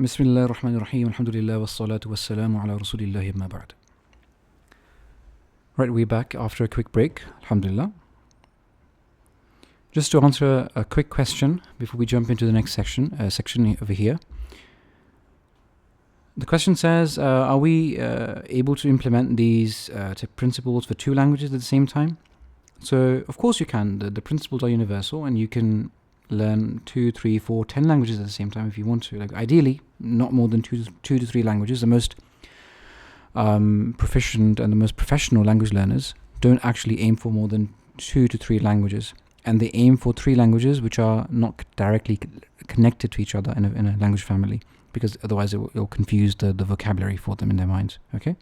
Bismillah ar-Rahman ar-Rahim, alhamdulillah wa salatu wa salamu ala rasulillahi ma ba'd. Right, we're back after a quick break, alhamdulillah. Just to answer a quick question before we jump into the next section over here. The question says, are we able to implement these principles for two languages at the same time? So, of course you can. The principles are universal and you can learn 2, 3, 4, 10 languages at the same time if you want to. Like ideally, not more than two to three languages. The most proficient and the most professional language learners don't actually aim for more than 2 to 3 languages, and they aim for 3 languages which are not directly connected to each other in a language family, because otherwise it will confuse the vocabulary for them in their minds. Okay.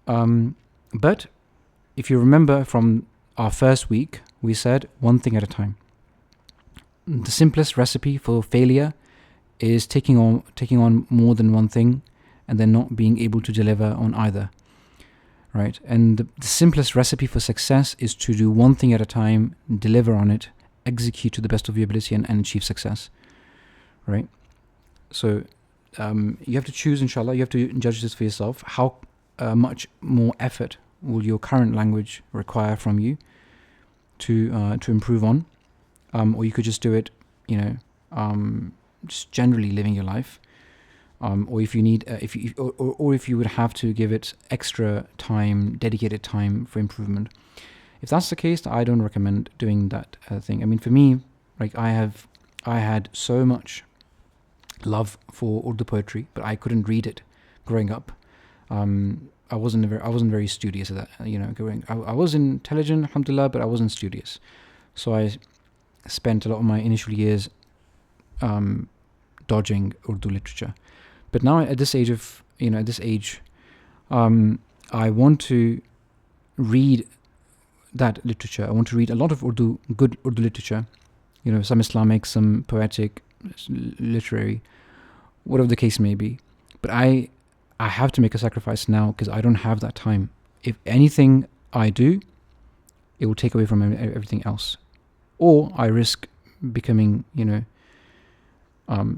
But if you remember from our first week, we said one thing at a time. The simplest recipe for failure is taking on more than one thing and then not being able to deliver on either, right? And the simplest recipe for success is to do one thing at a time, deliver on it, execute to the best of your ability, and achieve success, right? So you have to choose, inshallah, you have to judge this for yourself. How much more effort will your current language require from you to improve on? Or you could just do it, just generally living your life. Or if you need, if you would have to give it extra time, dedicated time for improvement. If that's the case, I don't recommend doing that thing. I mean, for me, like I had so much love for Urdu poetry, but I couldn't read it growing up. I wasn't very studious at that. I was intelligent, alhamdulillah, but I wasn't studious. So I spent a lot of my initial years dodging Urdu literature. But now at this age, I want to read that literature. I want to read a lot of good Urdu literature, some Islamic, some poetic, literary, whatever the case may be. But I have to make a sacrifice now because I don't have that time. If anything I do, it will take away from everything else. Or I risk becoming,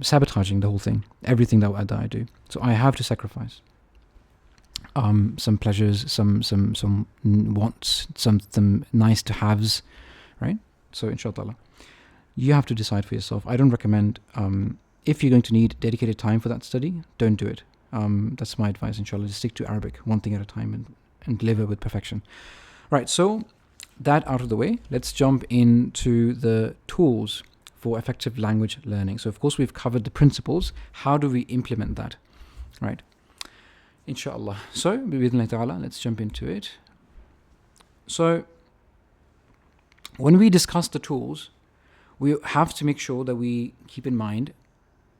sabotaging the whole thing, everything that I do. So I have to sacrifice some pleasures, some wants, some nice to haves, right? So inshallah, you have to decide for yourself. I don't recommend, if you're going to need dedicated time for that study, don't do it. That's my advice, inshallah. Just stick to Arabic, one thing at a time, and deliver with perfection. Right, so that out of the way, let's jump into the tools for effective language learning. So of course we've covered the principles. How do we implement that? Right, inshallah. So bi'idhnillahi ta'ala, let's jump into it. So when we discuss the tools, we have to make sure that we keep in mind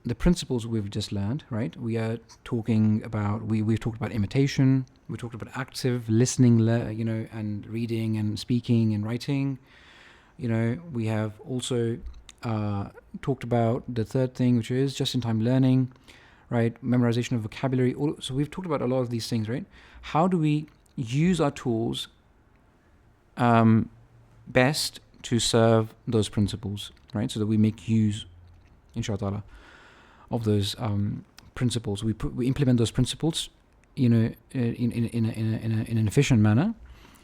the principles we've just learned, right? We've talked about imitation, we talked about active listening, and reading and speaking and writing. We have also talked about the third thing, which is just-in-time learning, right? Memorization of vocabulary. So we've talked about a lot of these things, right? How do we use our tools best to serve those principles, right? So that we make use, inshallah, of those principles. We implement those principles, in an efficient manner,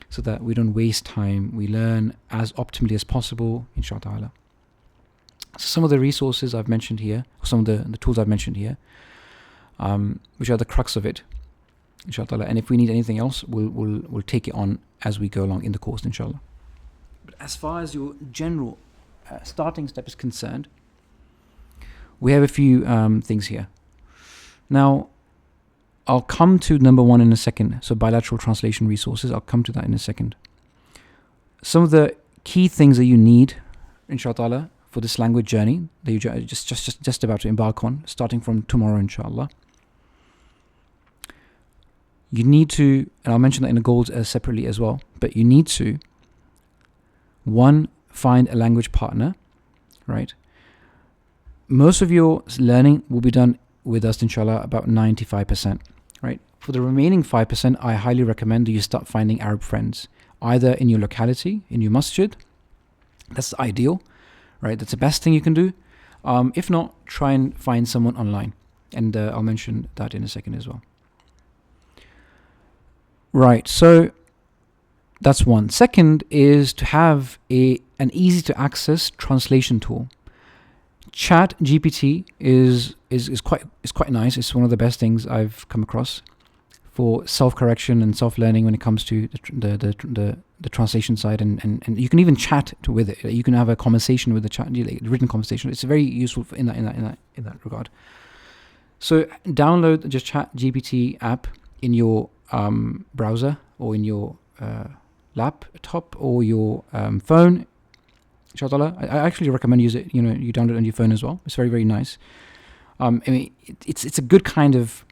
so that we don't waste time. We learn as optimally as possible, inshallah. So some of the resources I've mentioned here, or some of the tools I've mentioned here, which are the crux of it, inshallah. And if we need anything else, we'll take it on as we go along in the course, inshallah. But as far as your general starting step is concerned, we have a few things here. Now, I'll come to number 1 in a second. So bilateral translation resources, I'll come to that in a second. Some of the key things that you need, inshallah, for this language journey that you're just about to embark on, starting from tomorrow, inshallah. You need to, and I'll mention that in the goals separately as well, but you need to, 1, find a language partner, right? Most of your learning will be done with us, inshallah, about 95%, right? For the remaining 5%, I highly recommend that you start finding Arab friends, either in your locality, in your masjid. That's ideal, right? That's the best thing you can do. If not, try and find someone online. And I'll mention that in a second as well. Right, so that's one. Second is to have an easy to access translation tool. Chat GPT is quite nice. It's one of the best things I've come across for self-correction and self-learning when it comes to the translation side, and you can even chat with it. You can have a conversation with the chat, like written conversation. It's very useful in that regard. So download the Chat GPT app in your browser or in your laptop or your phone. Inshallah, I actually recommend use it. You download it on your phone as well. It's very, very nice. I mean, it's a good kind of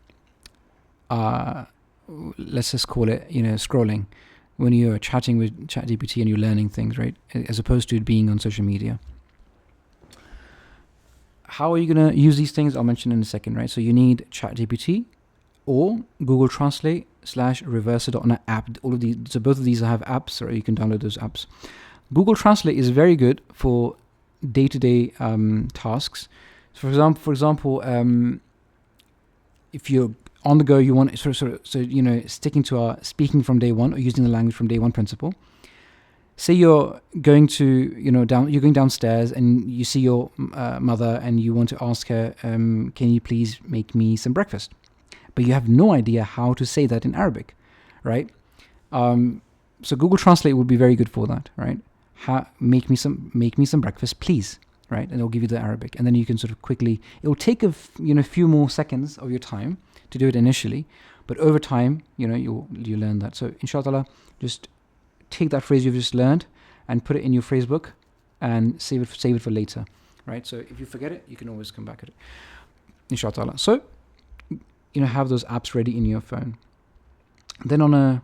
let's just call it, scrolling when you're chatting with ChatGPT and you're learning things, right? As opposed to it being on social media. How are you going to use these things? I'll mention in a second, right? So you need ChatGPT or Google Translate /Reverser.net app. All of these, so both of these have apps, or you can download those apps. Google Translate is very good for day-to-day tasks. So for example, if you're on the go, you want sticking to our speaking from day one or using the language from day one principle. Say you're going to you're going downstairs and you see your mother and you want to ask her, can you please make me some breakfast? But you have no idea how to say that in Arabic, right? So Google Translate would be very good for that, right? Make me some breakfast, please, right? And it'll give you the Arabic, and then you can sort of quickly. It will take a few more seconds of your time to do it initially, but over time, you learn that. So inshallah, just take that phrase you've just learned and put it in your phrase book and save it for later, right? So if you forget it, you can always come back at it, inshallah. So have those apps ready in your phone. Then on a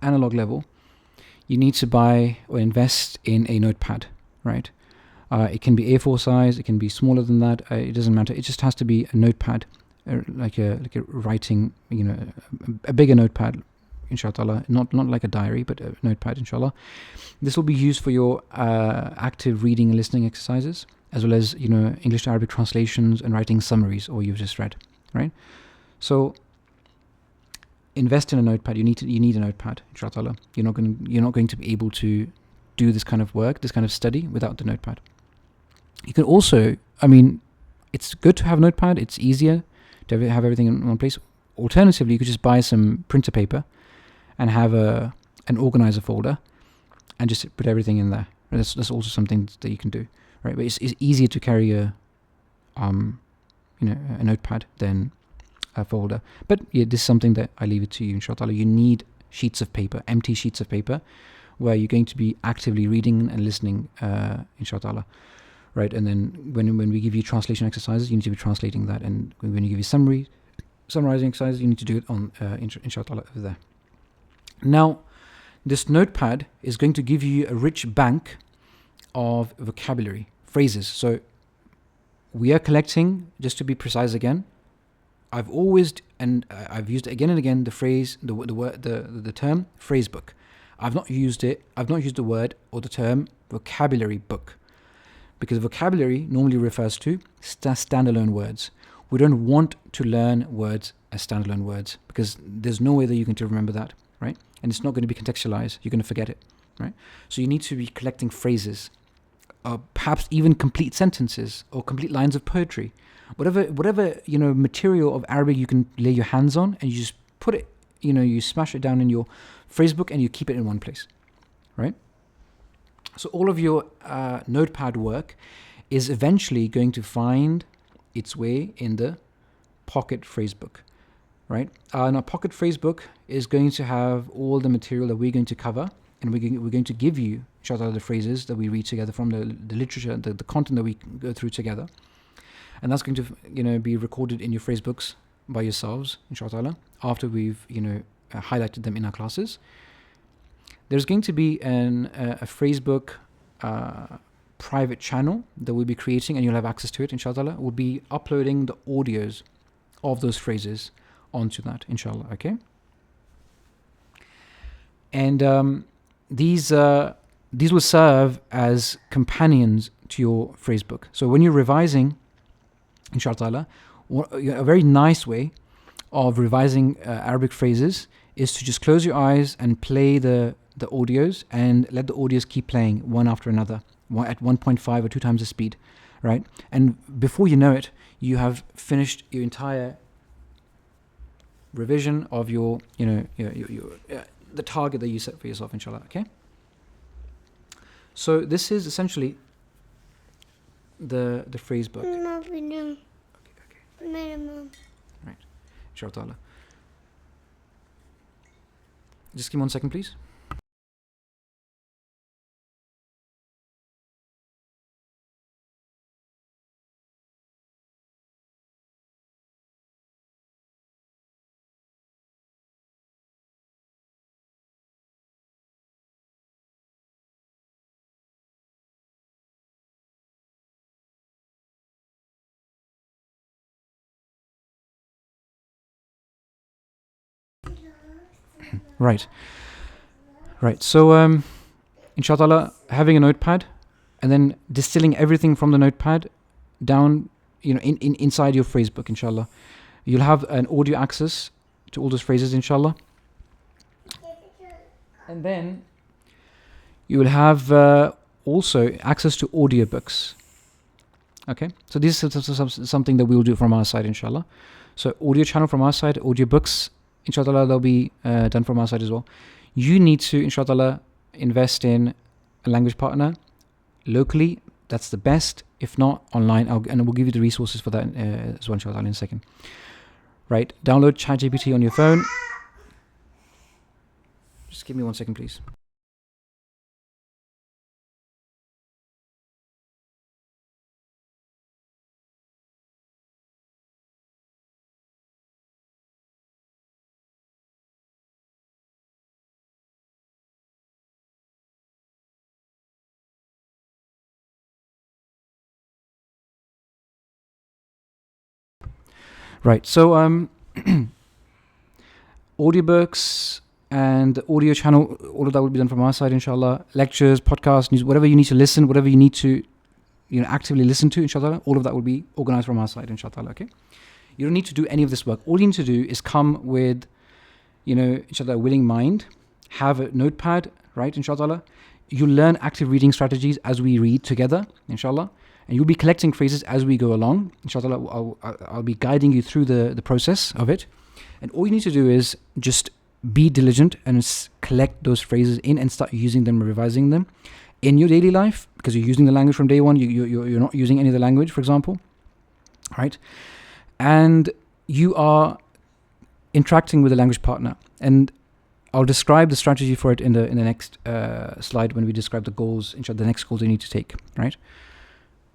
analog level, you need to buy or invest in a notepad, right? It can be A4 size, it can be smaller than that. It doesn't matter. It just has to be a notepad, like a writing, a bigger notepad, inshallah. Not like a diary, but a notepad, inshallah. This will be used for your active reading and listening exercises, as well as English to Arabic translations and writing summaries, or you've just read, right? So invest in a notepad. You need a notepad, inshallah. You're not going to be able to do this kind of work, this kind of study, without the notepad. You can also, it's good to have a notepad. It's easier to have everything in one place. Alternatively, you could just buy some printer paper and have an organizer folder and just put everything in there. That's also something that you can do, right? But it's easier to carry a notepad than a folder. But yeah, this is something that I leave it to you, inshallah. You need sheets of paper, empty sheets of paper, where you're going to be actively reading and listening, inshallah, right? And then when we give you translation exercises, you need to be translating that, and when you give you summarizing exercises, you need to do it on inshallah over there. Now, this notepad is going to give you a rich bank of vocabulary, phrases. So we are collecting, just to be precise again, I've used it again and again, the phrase, the word, the term phrase book. I've not used the word or the term vocabulary book, because vocabulary normally refers to standalone words. We don't want to learn words as standalone words, because there's no way that you're going to remember that, right? And it's not going to be contextualized. You're going to forget it, right? So you need to be collecting phrases, perhaps even complete sentences or complete lines of poetry, whatever material of Arabic you can lay your hands on, and you just put it, you smash it down in your phrase book and you keep it in one place, right? So all of your notepad work is eventually going to find its way in the pocket phrase book, right? Now, pocket phrase book is going to have all the material that we're going to cover, and we're going to give you, inshallah, the phrases that we read together from the literature, the content that we go through together. And that's going to, be recorded in your phrase books by yourselves, inshallah, after we've, highlighted them in our classes. There's going to be a phrase book private channel that we'll be creating, and you'll have access to it, inshallah. We'll be uploading the audios of those phrases onto that, inshallah, okay? And these will serve as companions to your phrase book. So when you're revising, inshallah, a very nice way of revising Arabic phrases is to just close your eyes and play the audios, and let the audios keep playing one after another at 1.5 or 2 times the speed, right? And before you know it, you have finished your entire revision of your the target that you set for yourself, inshallah. Okay, so this is essentially the phrase book. Okay. Right, inshallah. Just give me 1 second, please. Right. So, inshallah, having a notepad and then distilling everything from the notepad down, inside your phrase book, inshallah. You'll have an audio access to all those phrases, inshallah. And then you will have also access to audiobooks. Okay, so this is something that we will do from our side, inshallah. So audio channel from our side, audiobooks, inshallah, they'll be done from our side as well. You need to, inshallah, invest in a language partner locally. That's the best. If not, online, and we'll give you the resources for that as well, inshallah, in a second. Right, download ChatGPT on your phone. Just give me 1 second, please. Right, so audiobooks and the audio channel, all of that will be done from our side, inshallah. Lectures, podcasts, news, whatever you need to listen, whatever you need to actively listen to, inshallah, all of that will be organized from our side, inshallah. Okay, you don't need to do any of this work. All you need to do is come with, inshallah, a willing mind, have a notepad, right, inshallah. You learn active reading strategies as we read together, inshallah. And you'll be collecting phrases as we go along. Inshallah, I'll be guiding you through the process of it. And all you need to do is just be diligent and collect those phrases in and start using them, revising them in your daily life, because you're using the language from day one. You're not using any of the language, for example, right? And you are interacting with a language partner. And I'll describe the strategy for it in the next slide when we describe the goals, inshallah, the next goals you need to take, right?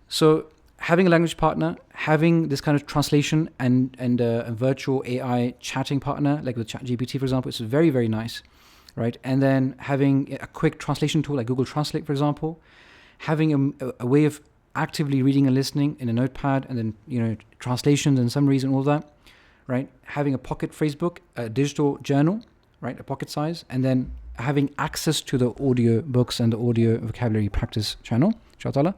So having a language partner, having this kind of translation and a virtual AI chatting partner, like with ChatGPT, for example, it's very, very nice, right? And then having a quick translation tool like Google Translate, for example, having a way of actively reading and listening in a notepad, and then, translations and summaries and all that, right? Having a pocket phrase book, a digital journal, right? A pocket size, and then having access to the audio books and the audio vocabulary practice channel, inshallah.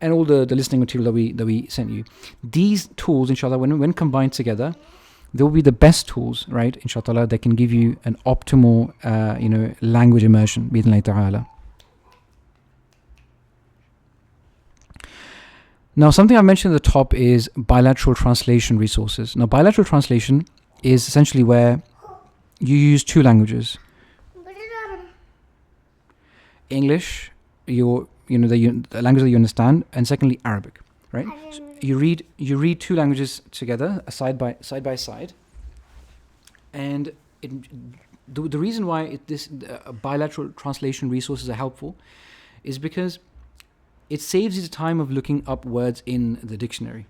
And all the listening material that we sent you. These tools, inshallah, when combined together, they will be the best tools, right, inshallah, that can give you an optimal, language immersion, bi-idhnillahi ta'ala. Now, something I mentioned at the top is bilateral translation resources. Now, bilateral translation is essentially where you use 2 languages. English, the language that you understand, and secondly, Arabic, right? So you read 2 languages together, side by side, and the reason why this bilateral translation resources are helpful is because it saves you the time of looking up words in the dictionary,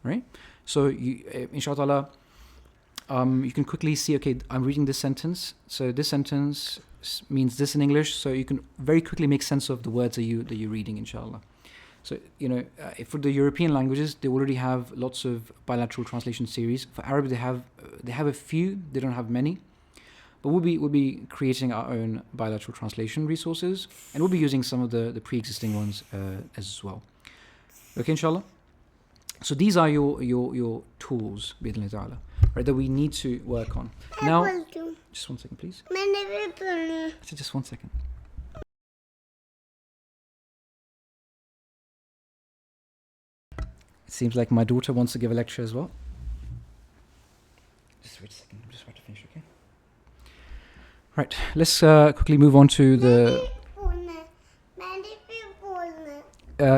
right? So inshallah, you can quickly see, okay, I'm reading this sentence, so this sentence means this in English, so you can very quickly make sense of the words that you're reading, inshallah. So for the European languages, they already have lots of bilateral translation series. For Arabic, they have a few, they don't have many, but we'll be creating our own bilateral translation resources, and we'll be using some of the pre-existing ones as well. Okay, inshallah. So these are your tools, bi'idhnillahi ta'ala, right, that we need to work on. Now, just 1 second, please. Just 1 second. It seems like my daughter wants to give a lecture as well. Just wait a second. I'm just about to finish, okay? Right. Let's quickly move on to the...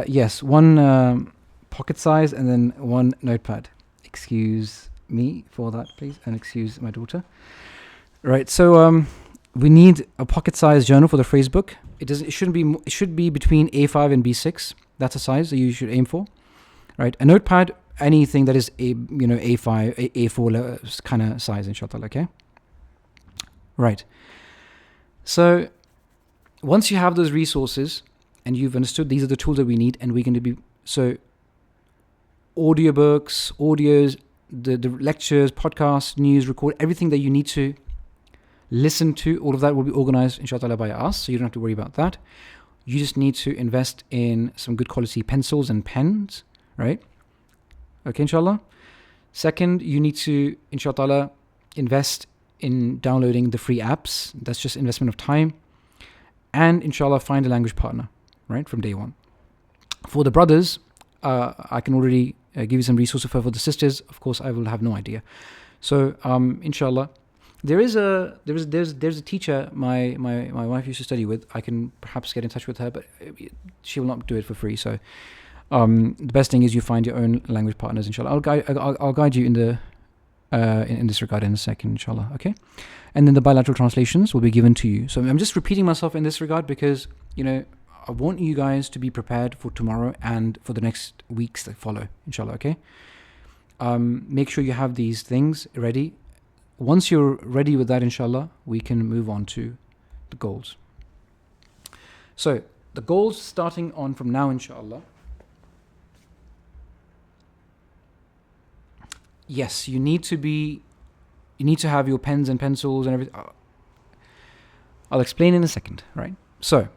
yes, one pocket size and then one notepad. Excuse me for that, please, and excuse my daughter. Right. So we need a pocket size journal for the phrase book. It should be between A5 and B6. That's a size that you should aim for. Right. A notepad, anything that is A5, A4 kind of size, inshallah. Okay. Right. So once you have those resources and you've understood these are the tools that we need, and we're going to be audiobooks, audios, the lectures, podcasts, news, record, everything that you need to listen to, all of that will be organized, inshallah, by us. So you don't have to worry about that. You just need to invest in some good quality pencils and pens, right? Okay, inshallah. Second, you need to, inshallah, invest in downloading the free apps. That's just investment of time. And inshallah, find a language partner, right, from day one. For the brothers, I can already give you some resources. For the sisters, of course, I will have no idea. So, inshallah, there's a teacher my wife used to study with. I can perhaps get in touch with her, but she will not do it for free. So, the best thing is you find your own language partners, inshallah. I'll guide you in the in this regard in a second, inshallah. Okay, and then the bilateral translations will be given to you. So I'm just repeating myself in this regard because I want you guys to be prepared for tomorrow and for the next weeks that follow, inshallah. Okay, make sure you have these things ready. Once you're ready with that, inshallah, we can move on to the goals. So the goals starting on from now, inshallah. Yes, you need to have your pens and pencils and everything. I'll explain in a second, right? So,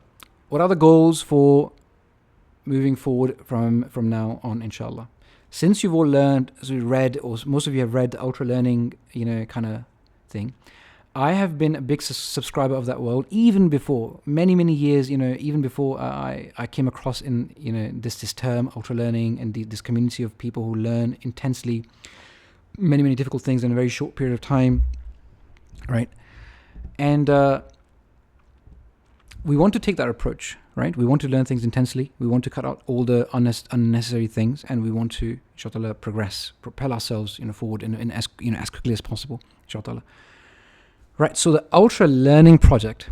what are the goals for moving forward from now on, inshallah? Since you've all read, or most of you have read the Ultra Learning, kind of thing, I have been a big subscriber of that world, even before, many years, even before I came across in, this term, Ultra Learning, and this community of people who learn intensely many difficult things in a very short period of time, right? And we want to take that approach, right? We want to learn things intensely. We want to cut out all the unnecessary things, and we want to, inshallah, propel ourselves, forward in as quickly as possible, inshallah. Right. So the Ultra Learning Project,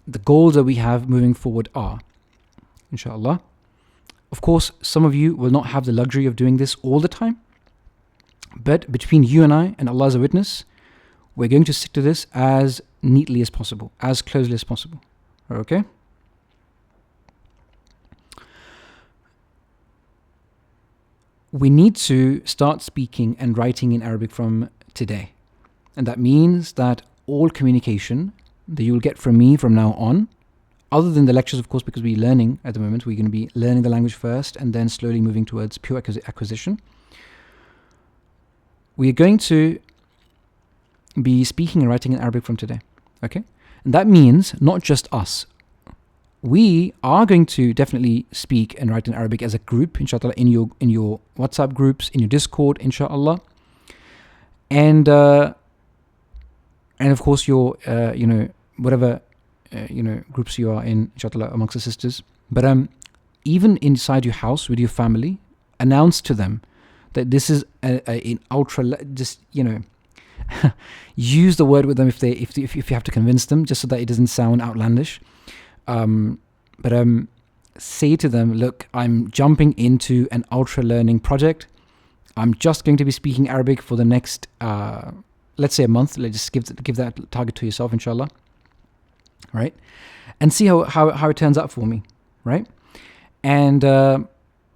the goals that we have moving forward are, inshallah. Of course, some of you will not have the luxury of doing this all the time. But between you and I, and Allah as a witness, we're going to stick to this as neatly as possible, as closely as possible. Okay? We need to start speaking and writing in Arabic from today. And that means that all communication that you'll get from me from now on, other than the lectures, of course, because we're learning at the moment, we're going to be learning the language first and then slowly moving towards pure acquisition. We are going to be speaking and writing in Arabic from today, okay? And that means not just us. We are going to definitely speak and write in Arabic as a group, inshallah, in your WhatsApp groups, in your Discord, inshallah, and of course your whatever groups you are in, inshallah, amongst the sisters. But even inside your house with your family, announce to them that this is an ultra, just use the word with them if you have to convince them, just so that it doesn't sound outlandish. But say to them, look, I'm jumping into an ultra learning project. I'm just going to be speaking Arabic for the next, let's say a month. Let's just give that target to yourself, inshallah. Right? And see how it turns out for me, right? And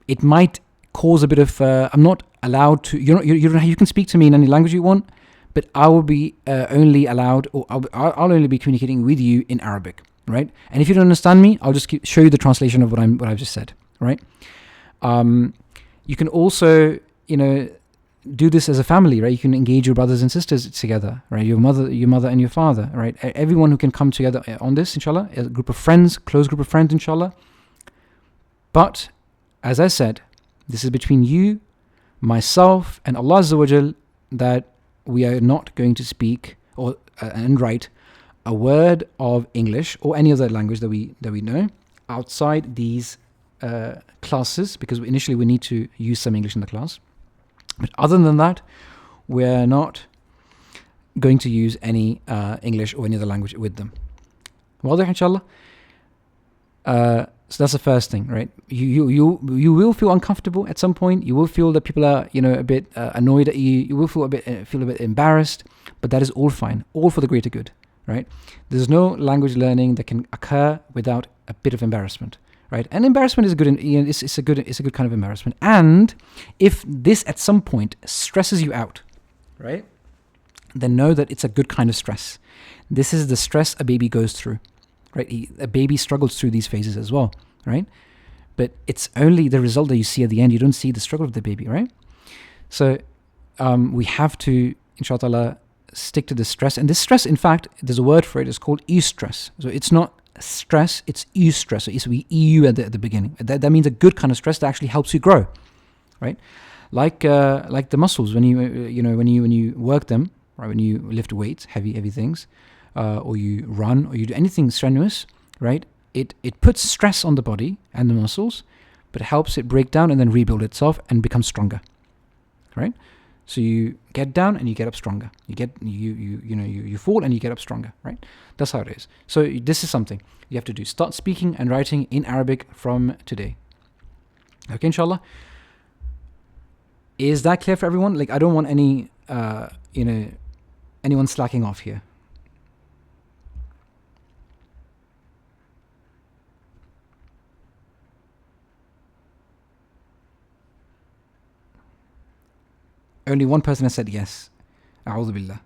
it might cause a bit of I'm not allowed to, you can speak to me in any language you want, but I will be only allowed, or I'll only be communicating with you in Arabic, right? And if you don't understand me, I'll just show you the translation of what I've just said, right? You can also, do this as a family, right? You can engage your brothers and sisters together, right? Your mother and your father, right? Everyone who can come together on this, inshallah, a group of friends, close group of friends, inshallah. But, as I said, this is between you, myself, and Allah Azza wa Jal, that we are not going to speak and write a word of English or any other language that we know outside these classes, because initially we need to use some English in the class. But other than that, we're not going to use any English or any other language with them. Wadah, inshallah. So that's the first thing, right? You will feel uncomfortable at some point. You will feel that people are, a bit annoyed at you. You will feel a bit embarrassed, but that is all fine, all for the greater good, right? There's no language learning that can occur without a bit of embarrassment, right? And embarrassment is good. It's a good kind of embarrassment. And if this at some point stresses you out, right, then know that it's a good kind of stress. This is the stress a baby goes through. Right, a baby struggles through these phases as well, right? But it's only the result that you see at the end. You don't see the struggle of the baby, right? So we have to, inshallah, stick to this stress. And this stress, in fact, there's a word for it. It's called eustress. So it's not stress, it's eustress. So it's EU at the beginning. That means a good kind of stress that actually helps you grow, right? Like the muscles when you work them, right? When you lift weights, heavy things. Or you run, or you do anything strenuous, right? It puts stress on the body and the muscles, but it helps it break down and then rebuild itself and become stronger, right? So you get down and you get up stronger. You fall and you get up stronger, right? That's how it is. So this is something you have to do. Start speaking and writing in Arabic from today. Okay, inshallah. Is that clear for everyone? Like, I don't want any, anyone slacking off here. Only one person has said yes. A'udhu billah.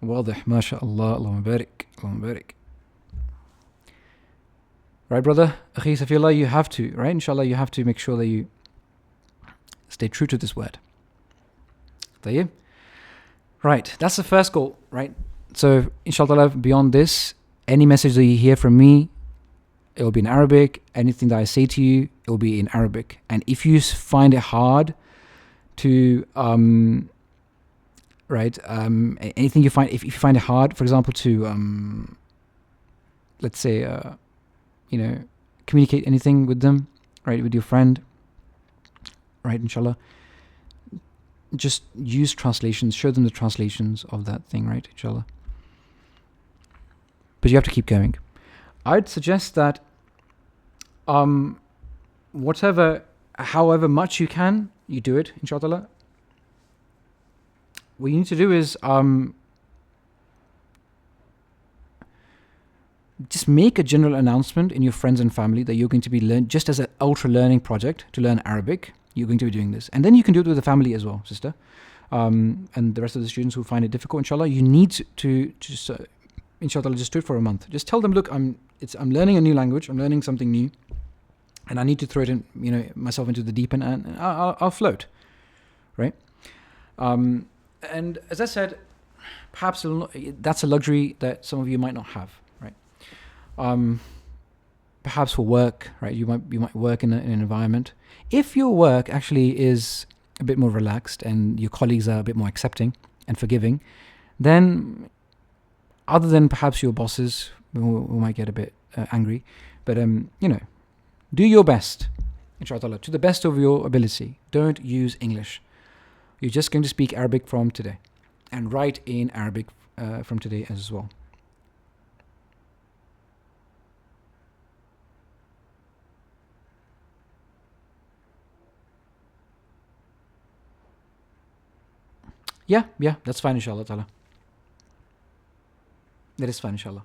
واضح ما شاء الله اللهم بارك اللهم بارك. Right, brother? Akhi Safiyullah, you have to, right? Inshallah, you have to make sure that you stay true to this word. طيب? Right, that's the first goal, right? So, inshallah, beyond this, any message that you hear from me, it will be in Arabic. Anything that I say to you, it will be in Arabic. And if you find it hard to, anything you find, if you find it hard, for example, to, let's say, communicate anything with them, right, with your friend, right, inshallah, just use translations, show them the translations of that thing, right, inshallah. But you have to keep going. I'd suggest that however much you can, you do it, inshallah. What you need to do is just make a general announcement in your friends and family that you're going to be just as an ultra learning project to learn Arabic. You're going to be doing this. And then you can do it with the family as well, sister. And the rest of the students who find it difficult, inshallah, you need to just... inshallah, just do it for a month. Just tell them, look, I'm learning a new language. I'm learning something new, and I need to throw it myself into the deep end, and I'll float, right? And as I said, perhaps that's a luxury that some of you might not have, right? Perhaps for work, right? You might work in an environment. If your work actually is a bit more relaxed and your colleagues are a bit more accepting and forgiving, then, other than perhaps your bosses who might get a bit angry, but do your best, inshallah, to the best of your ability. Don't use English. You're just going to speak Arabic from today, and write in Arabic from today as well. Yeah, that's fine, inshallah ta'ala. That is fine, inshallah.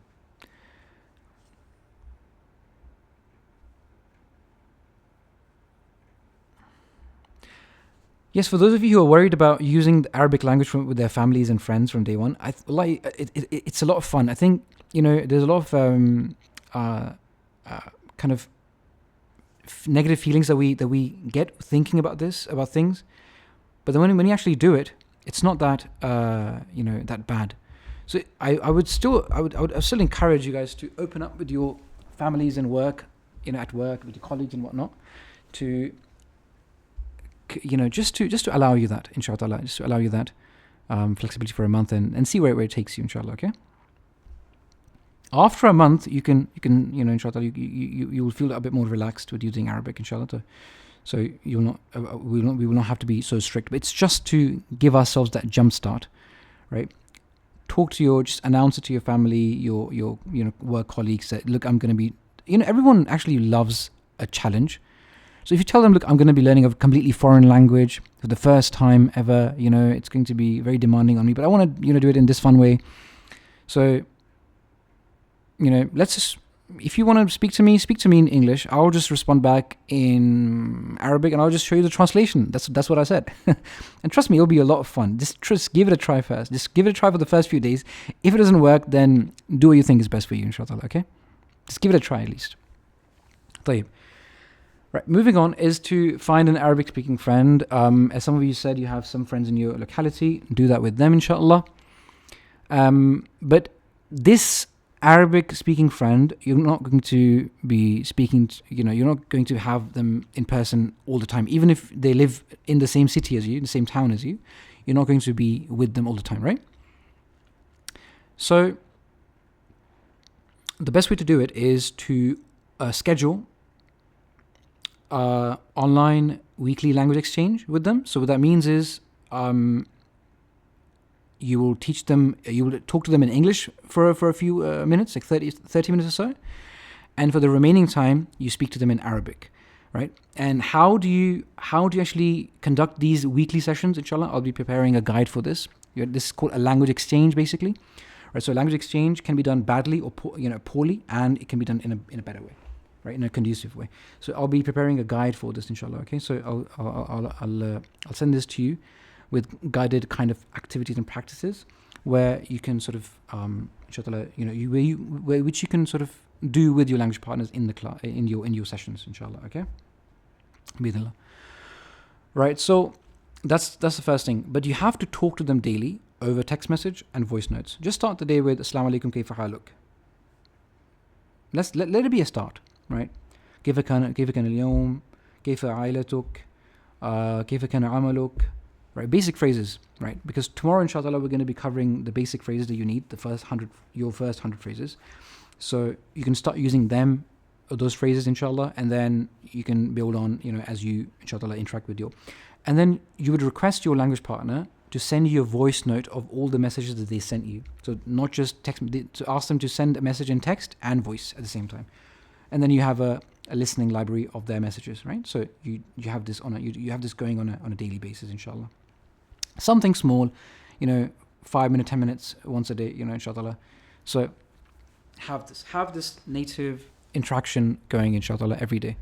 Yes, for those of you who are worried about using the Arabic language with their families and friends from day one, it's a lot of fun. I think, there's a lot of kind of negative feelings that we get thinking about things, but then when you actually do it, it's not that that bad. So I would still encourage you guys to open up with your families and work, at work with your colleagues and whatnot, to just to allow you that, inshallah, just to allow you that flexibility for a month and see where it takes you, inshallah. Okay. After a month, you can inshallah, you will feel a bit more relaxed with using Arabic, inshallah. So you'll not we will not have to be so strict. But it's just to give ourselves that jump start, right? Just announce it to your family, your work colleagues that, look, I'm going to be, everyone actually loves a challenge. So if you tell them, look, I'm going to be learning a completely foreign language for the first time ever, it's going to be very demanding on me, but I want to, do it in this fun way. So, let's just, if you want to speak to me in English. I'll just respond back in Arabic and I'll just show you the translation. That's what I said. And trust me, it'll be a lot of fun. Just give it a try first. Just give it a try for the first few days. If it doesn't work, then do what you think is best for you, inshallah, okay? Just give it a try at least. طيب. Right, moving on is to find an Arabic-speaking friend. As some of you said, you have some friends in your locality. Do that with them, inshallah. But this Arabic-speaking friend, you're not going to be speaking, you're not going to have them in person all the time. Even if they live in the same city as you, in the same town as you, you're not going to be with them all the time, right? So the best way to do it is to schedule online weekly language exchange with them. So what that means is you will teach them, you will talk to them in English for a few minutes, like 30 minutes or so, and for the remaining time you speak to them in Arabic, right? And how do you actually conduct these weekly sessions? Inshallah, I'll be preparing a guide for this. This is called a language exchange, basically, right? So language exchange can be done badly or poorly, and it can be done in a better way, right, in a conducive way. So I'll be preparing a guide for this, inshallah. Okay, so I'll send this to you with guided kind of activities and practices where you can sort of, inshallah, which you can sort of do with your language partners in the class, in your sessions, inshallah. Okay, Bismillah. Right. So that's the first thing. But you have to talk to them daily over text message and voice notes. Just start the day with Assalamu alaikum, kayfa haluk. Let it be a start. Right. كيف كان اليوم كيف عائلتك كيف كان عملك. Right, basic phrases, right? Because tomorrow, inshallah, we're going to be covering the basic phrases that you need, your first 100 phrases. So you can start using them, those phrases, inshallah, and then you can build on, as you, inshallah, interact with and then you would request your language partner to send you a voice note of all the messages that they sent you. So not just text, to ask them to send a message in text and voice at the same time. And then you have a listening library of their messages, right? So you have this you have this going on a daily basis, inshallah. Something small, 5 minutes, 10 minutes once a day, inshallah. So have this native interaction going, inshallah, every day.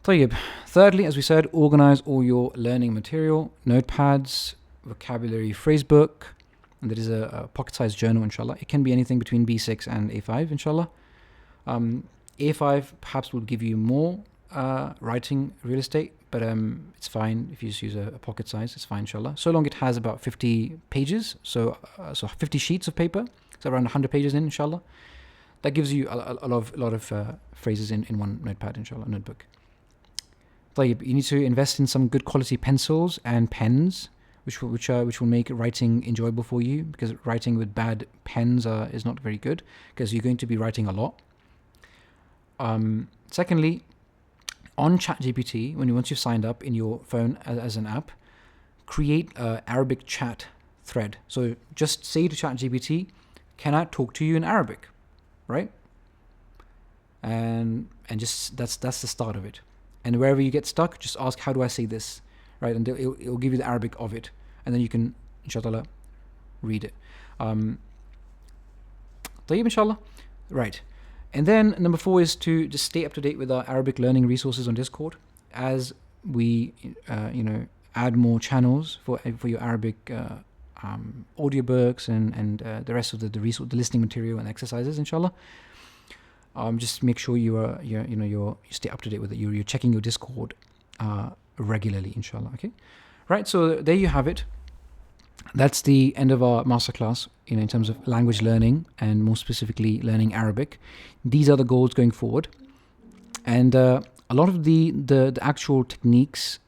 طيب. Thirdly, as we said, organize all your learning material, notepads, vocabulary phrase book, and there is a pocket-sized journal, inshallah. It can be anything between B6 and A5, inshallah. A5 perhaps will give you more writing real estate, but it's fine if you just use a pocket size. It's fine, inshallah, so long it has about 50 pages, so 50 sheets of paper, so around 100 pages in, inshallah. That gives you a lot of phrases in one notepad, inshallah, notebook. طيب, you need to invest in some good quality pencils and pens, which will make writing enjoyable for you, because writing with bad pens is not very good, because you're going to be writing a lot. Secondly, on ChatGPT, once you've signed up in your phone as an app, create an Arabic chat thread. So just say to ChatGPT, "Can I talk to you in Arabic?" Right? And just that's the start of it. And wherever you get stuck, just ask, "How do I say this?" Right? And it'll give you the Arabic of it, and then you can, inshallah, read it. طيب, inshallah. Right. And then number 4 is to just stay up to date with our Arabic learning resources on Discord. As we, add more channels for your Arabic audiobooks and the rest of the listening material and exercises, inshallah. Just make sure you stay up to date with it. You're checking your Discord regularly, inshallah. Okay, right. So there you have it. That's the end of our masterclass. In terms of language learning and more specifically learning Arabic, these are the goals going forward. And a lot of the actual techniques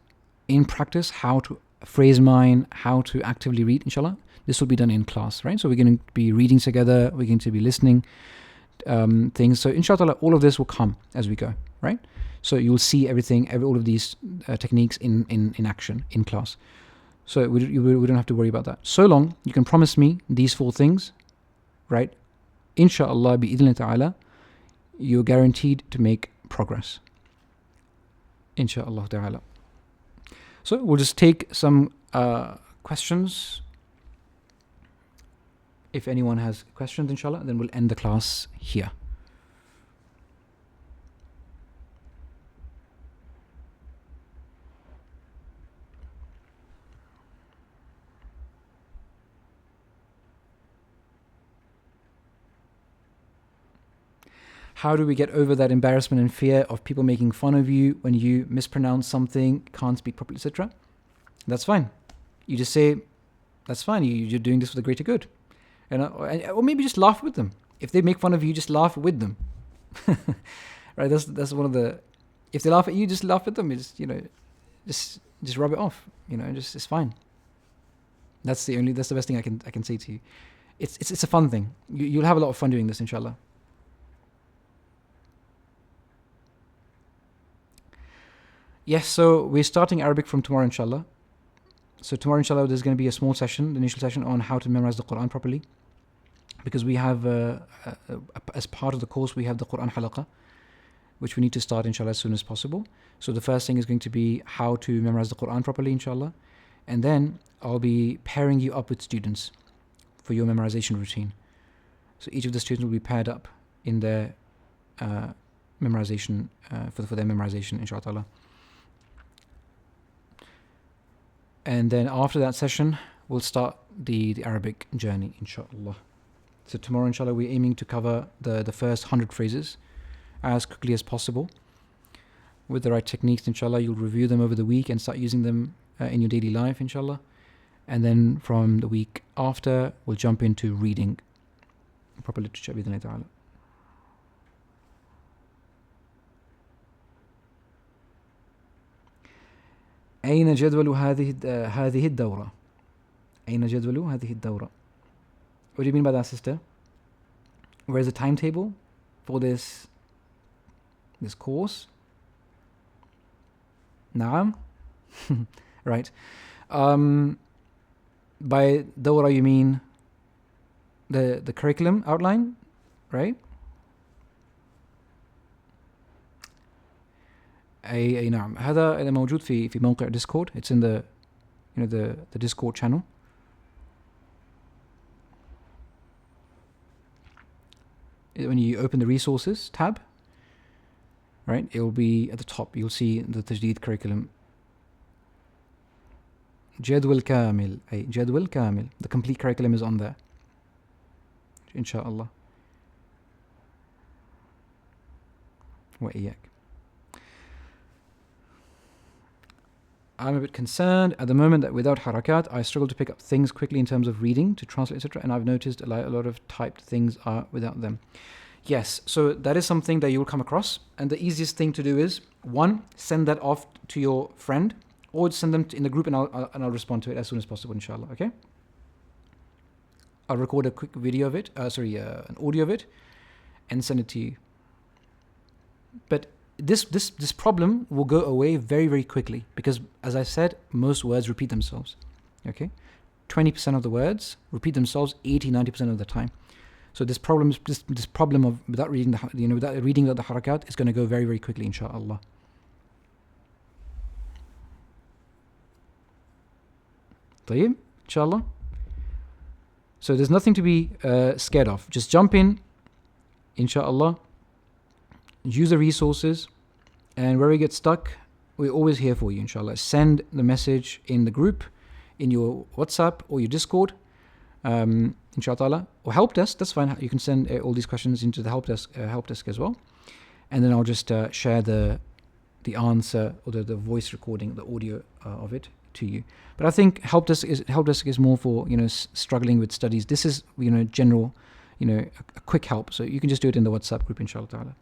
in practice, how to phrase mine, how to actively read, inshallah, this will be done in class, right? So we're going to be reading together, we're going to be listening things. So inshallah, all of this will come as we go, right? So you'll see all of these techniques in action in class. So we don't have to worry about that. So long you can promise me these 4 things, right? Inshallah, bi'idhni ta'ala, you're guaranteed to make progress. Inshallah ta'ala. So we'll just take some questions. If anyone has questions, inshallah, then we'll end the class here. How do we get over that embarrassment and fear of people making fun of you when you mispronounce something, can't speak properly, etc.? That's fine. You just say, that's fine. You're doing this for the greater good. Or maybe just laugh with them. If they make fun of you, just laugh with them. Right? That's one of the. If they laugh at you, just laugh at them. Just rub it off. It's fine. That's the best thing I can say to you. It's a fun thing. You'll have a lot of fun doing this, inshallah. Yes, so we're starting Arabic from tomorrow, inshallah. So tomorrow, inshallah, there's going to be a small session, the initial session on how to memorize the Quran properly. Because we have, as part of the course, we have the Quran halaqah, which we need to start, inshallah, as soon as possible. So the first thing is going to be how to memorize the Quran properly, inshallah. And then I'll be pairing you up with students for your memorization routine. So each of the students will be paired up in their memorization, for their memorization, inshallah. And then after that session, we'll start the Arabic journey, inshallah. So tomorrow, inshallah, we're aiming to cover the first 100 phrases as quickly as possible. With the right techniques, inshallah, you'll review them over the week and start using them in your daily life, inshallah. And then from the week after, we'll jump into reading proper literature, bi'idhni ta'ala. أين جدول هذه الدورة؟ أين جدول هذه الدورة? What do you mean by that, sister? Where's the timetable for this course? نعم. Right. By دورة you mean the curriculum outline, right? أي نعم. هذا موجود في موقع Discord. It's in the the Discord channel. When you open the resources tab, right, it will be at the top. You'll see the Tajdeed curriculum. جدول كامل. أي جدول كامل. The complete curriculum is on there. Inshallah. وإياك. I'm a bit concerned at the moment that without harakat, I struggle to pick up things quickly in terms of reading, to translate, etc. And I've noticed a lot of typed things are without them. Yes, so that is something that you will come across. And the easiest thing to do is, 1, send that off to your friend, or send them in the group and I'll respond to it as soon as possible, inshallah, okay? I'll record a quick video of it, an audio of it, and send it to you. But this problem will go away very, very quickly because, as I said, most words repeat themselves. Okay, 20% of the words repeat themselves 80-90% of the time. So this problem of without reading without reading the harakat is going to go very, very quickly, inshallah. طيب, inshallah. So there's nothing to be scared of. Just jump in, inshallah. Use the resources, and where we get stuck, we're always here for you, inshallah. Send the message in the group, in your WhatsApp or your Discord, inshallah, or help desk. That's fine. You can send all these questions into the help desk as well, and then I'll just share the answer or the voice recording, the audio of it to you. But I think help desk is more for struggling with studies. This is general, a quick help. So you can just do it in the WhatsApp group, inshallah ta'ala.